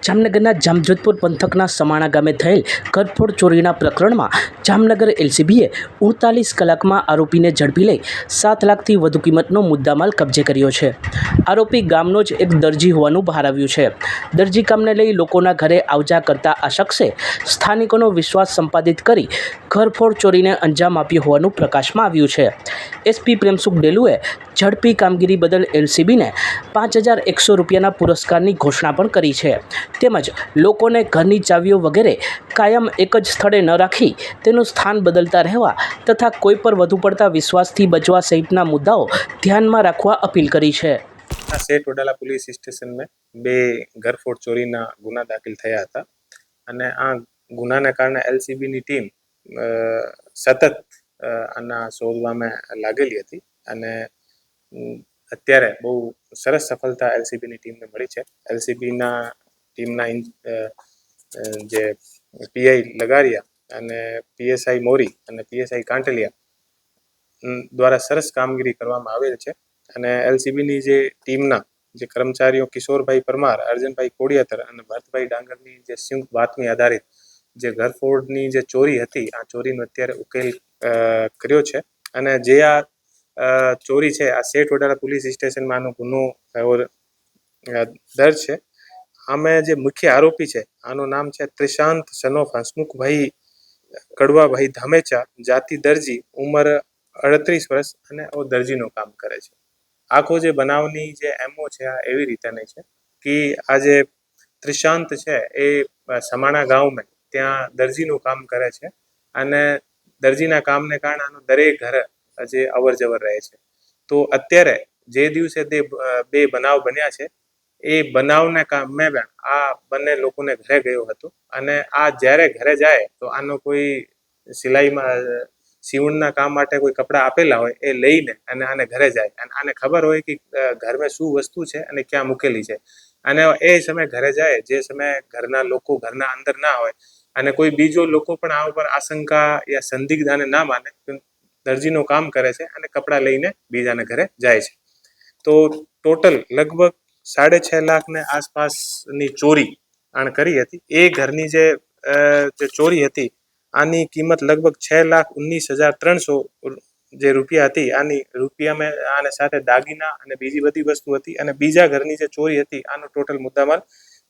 જામનગરના જામજોધપુર પંથકના સમાણા ગામે થયેલ ઘરફોડ ચોરીના પ્રકરણમાં જામનગર એલસીબીએ 48 કલાકમાં આરોપીને ઝડપી લઈ 7 લાખથી વધુ કિંમતનો મુદ્દામાલ કબજે કર્યો છે. આરોપી ગામનો જ એક દરજી હોવાનું બહાર આવ્યું છે. દરજી કામને લઈ લોકોના ઘરે આવજા કરતા આ શખ્સે સ્થાનિકોનો વિશ્વાસ સંપાદિત કરી ઘરફોડ ચોરીને અંજામ આપ્યો હોવાનું પ્રકાશમાં આવ્યું છે. એસપી પ્રેમસુખ ડેલુએ ઝડપી કામગીરી બદલ એલસીબીને 5100 રૂપિયાના પુરસ્કારની ઘોષણા પણ કરી છે. તેમજ લોકોને ઘરની ચાવીઓ વગેરે કાયમ એક જ સ્થળે ન રાખી તેનું સ્થાન બદલતા રહેવા તથા કોઈ પર વધુ પડતા વિશ્વાસથી બચવા સહિતના મુદ્દાઓ ધ્યાનમાં રાખવા અપીલ કરી છે. सेठ वडाला पुलिस स्टेशन में बे घरफोड़ ચોરીના ગુના દાખલ થયા હતા અને આ ગુનાના કારણે એલસીબીની ટીમ સતત આના શોધવામાં લાગેલી હતી અને અત્યારે બહુ સરસ સફળતા એલસીબીની ટીમને મળી છે. એલસીબીના ટીમના જે પીઆઈ લગારિયા અને પીએસઆઈ મોરી અને પીએસઆઈ કાંટલિયા દ્વારા સરસ કામગીરી કરવામાં આવેલ છે અને એલસીબીની જે ટીમના જે કર્મચારીઓ કિશોરભાઈ પરમાર, અર્જનભાઈ કોડિયાતર અને ભરતભાઈ ડાંગરની જે સંયુક્ત બાતમી આધારિત જે ઘરફોડની જે ચોરી હતી આ ચોરીનો અત્યારે ઉકેલ કર્યો છે અને જે આ ચોરી છે આ સેઠ વડાલા પોલીસ સ્ટેશનમાં આનો ગુનો દર્જ છે. આમે જે મુખ્ય આરોપી છે આનું નામ છે ત્રિશાંત સનોફ હસમુખભાઈ કડવાભાઈ ધામેચા, જાતિ દરજી, ઉંમર 38 વર્ષ અને દરજીનું કામ કરે છે. આખો જે બનાવની જે એમઓ છે આ એવી રીતે નહીં છે કે આ જે ત્રિશાંત છે એ સમાણા ગામમાં ત્યાં દરજીનું કામ કરે છે અને દરજીના કામને કારણે આનું દરેક ઘરે જે અવર જવર રહે છે. તો અત્યારે જે દિવસે બે બનાવ બન્યા છે એ બનાવના કામે આ બંને લોકોને ઘરે ગયો હતો અને આ જ્યારે ઘરે જાય તો આનો કોઈ સિલાઈમાં સીવણના કામ માટે કોઈ કપડાં આપેલા હોય એ લઈને અને આને ઘરે જાય અને આને ખબર હોય કે ઘરમાં શું વસ્તુ છે અને ક્યાં મૂકેલી છે અને એ સમય ઘરે જાય જે સમયે ઘરના લોકો ઘરના અંદર ના હોય અને કોઈ બીજો લોકો પણ આ ઉપર આશંકા યા સંદિગ્ધ આને ના માને દરજીનું કામ કરે છે અને કપડાં લઈને બીજાને ઘરે જાય છે. તો ટોટલ લગભગ 6.5 લાખને આસપાસની ચોરી આણે કરી હતી. એ ઘરની જે ચોરી હતી આની કિંમત લગભગ 6,19,300 જે રૂપિયા હતી. આની રૂપિયામાં આને સાથે દાગીના અને બીજી બધી વસ્તુ હતી અને બીજા ઘરની જે ચોરી હતી આનો ટોટલ મુદ્દામાલ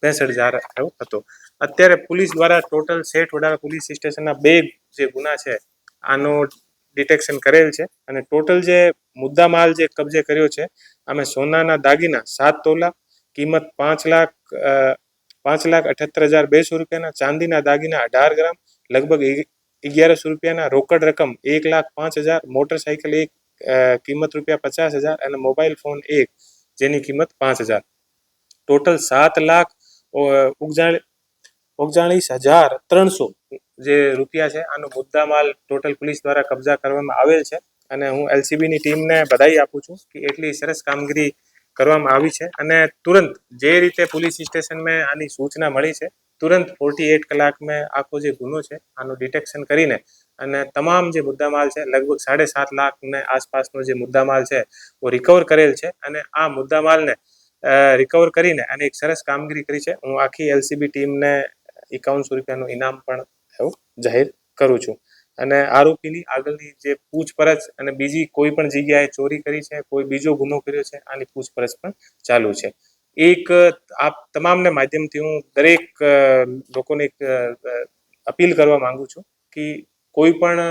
65,000 થયો હતો. અત્યારે પોલીસ દ્વારા ટોટલ સેઠ વડાલા પોલીસ સ્ટેશનના 2 જે ગુના છે આનો ડિટેક્શન કરેલ છે અને ટોટલ જે મુદ્દામાલ જે કબજે કર્યો છે અમે સોનાના દાગીના 7 તોલા, કિંમત 5,78,200 રૂપિયાના, ચાંદીના દાગીના 18 ગ્રામ, લગભગ 1100 રૂપિયાના, રોકડ રકમ 1,05,000, મોટરસાઇકલ 1 કિંમત ₹50,000 અને મોબાઈલ ફોન 1 જેની કિંમત 5,000, ટોટલ 7,39,300 જે રૂપિયા છે આનો મુદ્દામાલ ટોટલ પોલીસ દ્વારા કબજા કરવામાં આવેલ છે અને હું એલસીબીની ટીમને બધાઈ આપું છું કે એટલી સરસ કામગીરી કરવામાં આવી છે અને તુરંત જે રીતે પોલીસ સ્ટેશનમાં આની સૂચના મળી છે તુરંત 48 કલાકમાં આખો જે ગુનો છે આનું ડિટેક્શન કરીને અને તમામ જે મુદ્દામાલ છે લગભગ 7.5 લાખને આસપાસનો જે મુદ્દામાલ છે वो રિકવર કરેલ છે અને આ મુદ્દામાલને રિકવર કરીને અને એક સરસ કામગીરી કરી છે. હું આખી એલસીબી ટીમને 5100 રૂપિયાનું ઇનામ પણ જાહેર કરું છું અને આરોપીની આગળની જે પૂછપરછ અને બીજી કોઈ પણ જગ્યાએ ચોરી કરી છે, કોઈ બીજો ગુનો કર્યો છે આની પૂછપરછ પણ ચાલુ છે. એક આપ તમામને માધ્યમથી હું દરેક લોકોને એક અપીલ કરવા માંગુ છું કે કોઈ પણ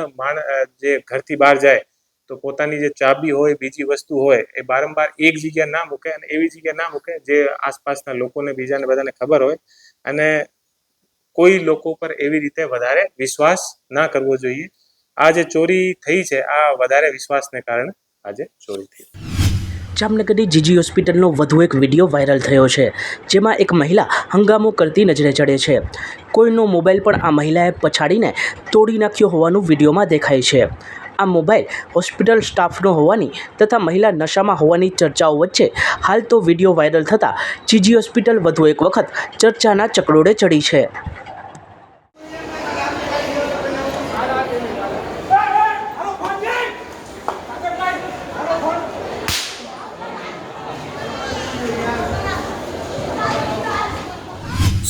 જે ઘરથી બહાર જાય તો પોતાની જે ચાબી હોય બીજી વસ્તુ હોય એ વારંવાર એક જગ્યાએ ના મૂકે અને એવી જગ્યાએ ના મૂકે જે આસપાસના લોકોને બીજાને બધાને ખબર હોય અને કોઈ લોકો પર એવી રીતે વધારે વિશ્વાસ ના કરવો જોઈએ. આ જે ચોરી થઈ છે આ વધારે વિશ્વાસને કારણે આજે ચોરી થઈ. જામનગરની જીજી હોસ્પિટલનો વધુ એક વિડીયો વાયરલ થયો છે જેમાં એક મહિલા હંગામો કરતી નજરે ચડે છે. કોઈનો મોબાઈલ પણ આ મહિલાએ પછાડીને તોડી નાખ્યો હોવાનું વિડીયોમાં દેખાય છે. આ મોબાઈલ હોસ્પિટલ સ્ટાફનો હોવાની તથા મહિલા નશામાં હોવાની ચર્ચાઓ વચ્ચે હાલ તો વિડીયો વાયરલ થતાં જીજી હોસ્પિટલ વધુ એક વખત ચર્ચાના ચકડોળે ચડી છે.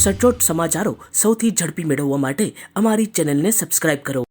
સચોટ સમાચારો સૌથી ઝડપી મેળવવા માટે અમારી ચેનલને સબસ્ક્રાઇબ કરો.